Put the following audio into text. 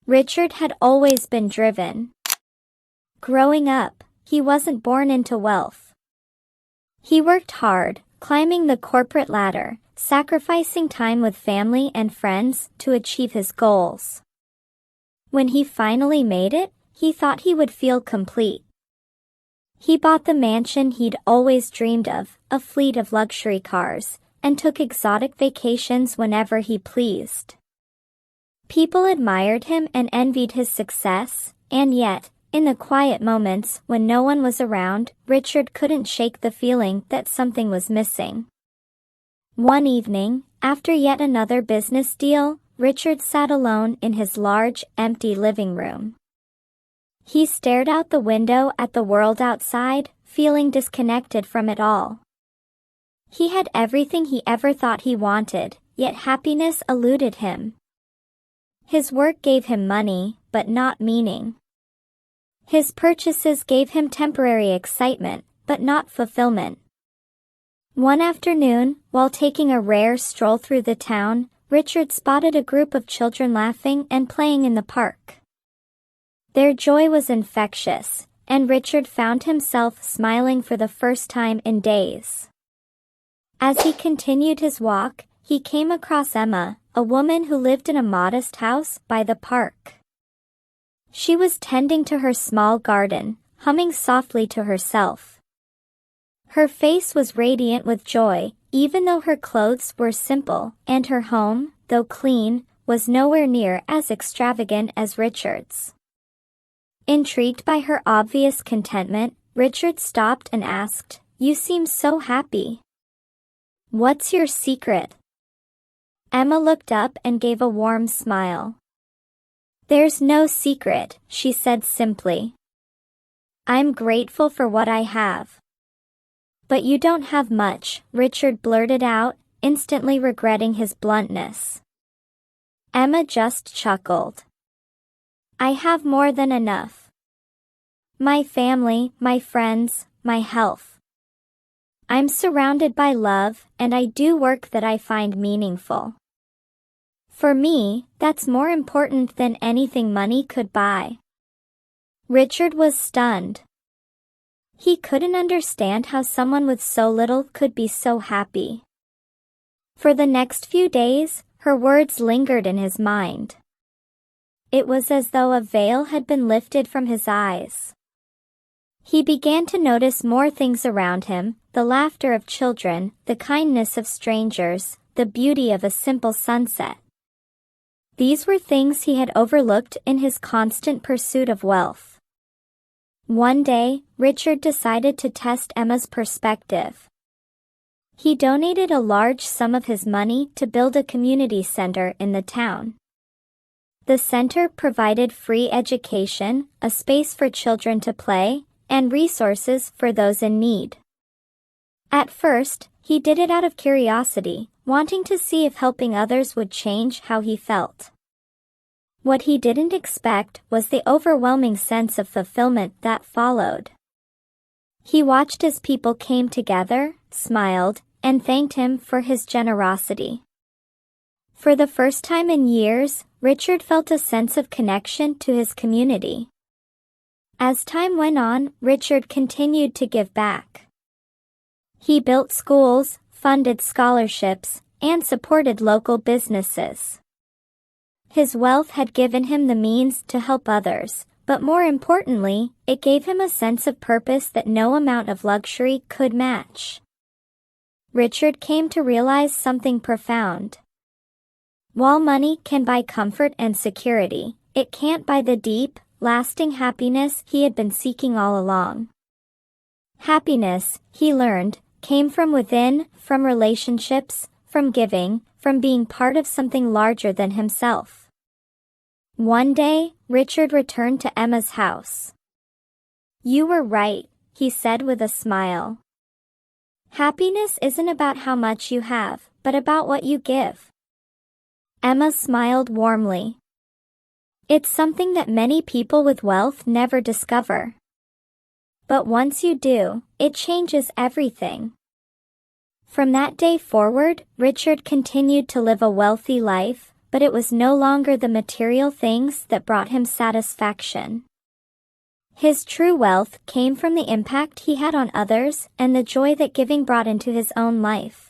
Richard had always been driven. Growing up, he wasn't born into wealth. He worked hard, climbing the corporate ladder, sacrificing time with family and friends to achieve his goals. When he finally made it, he thought he would feel complete. He bought the mansion he'd always dreamed of, a fleet of luxury cars, and took exotic vacations whenever he pleased. People admired him and envied his success, and yet, in the quiet moments when no one was around, Richard couldn't shake the feeling that something was missing. One evening, after yet another business deal, Richard sat alone in his large, empty living room. He stared out the window at the world outside, feeling disconnected from it all. He had everything he ever thought he wanted, yet happiness eluded him. His work gave him money, but not meaning. His purchases gave him temporary excitement, but not fulfillment. One afternoon, while taking a rare stroll through the town, Richard spotted a group of children laughing and playing in the park. Their joy was infectious, and Richard found himself smiling for the first time in days. As he continued his walk, he came across Emma, a woman who lived in a modest house by the park. She was tending to her small garden, humming softly to herself. Her face was radiant with joy, even though her clothes were simple, and her home, though clean, was nowhere near as extravagant as Richard's. Intrigued by her obvious contentment, Richard stopped and asked, "You seem so happy. What's your secret?" Emma looked up and gave a warm smile. "There's no secret," she said simply. "I'm grateful for what I have." "But you don't have much," Richard blurted out, instantly regretting his bluntness. Emma just chuckled. "I have more than enough. My family, my friends, my health. I'm surrounded by love, and I do work that I find meaningful. For me, that's more important than anything money could buy." Richard was stunned. He couldn't understand how someone with so little could be so happy. For the next few days, her words lingered in his mind. It was as though a veil had been lifted from his eyes. He began to notice more things around him, the laughter of children, the kindness of strangers, the beauty of a simple sunset. These were things he had overlooked in his constant pursuit of wealth. One day, Richard decided to test Emma's perspective. He donated a large sum of his money to build a community center in the town. The center provided free education, a space for children to play, and resources for those in need. At first, he did it out of curiosity, wanting to see if helping others would change how he felt. What he didn't expect was the overwhelming sense of fulfillment that followed. He watched as people came together, smiled, and thanked him for his generosity. For the first time in years, Richard felt a sense of connection to his community. As time went on, Richard continued to give back. He built schools, funded scholarships, and supported local businesses. His wealth had given him the means to help others, but more importantly, it gave him a sense of purpose that no amount of luxury could match. Richard came to realize something profound. While money can buy comfort and security, it can't buy the deep, lasting happiness he had been seeking all along. Happiness, he learned, came from within, from relationships, from giving, from being part of something larger than himself. One day, Richard returned to Emma's house. "You were right," he said with a smile. "Happiness isn't about how much you have, but about what you give." Emma smiled warmly. "It's something that many people with wealth never discover. But once you do, it changes everything." From that day forward, Richard continued to live a wealthy life, but it was no longer the material things that brought him satisfaction. His true wealth came from the impact he had on others and the joy that giving brought into his own life.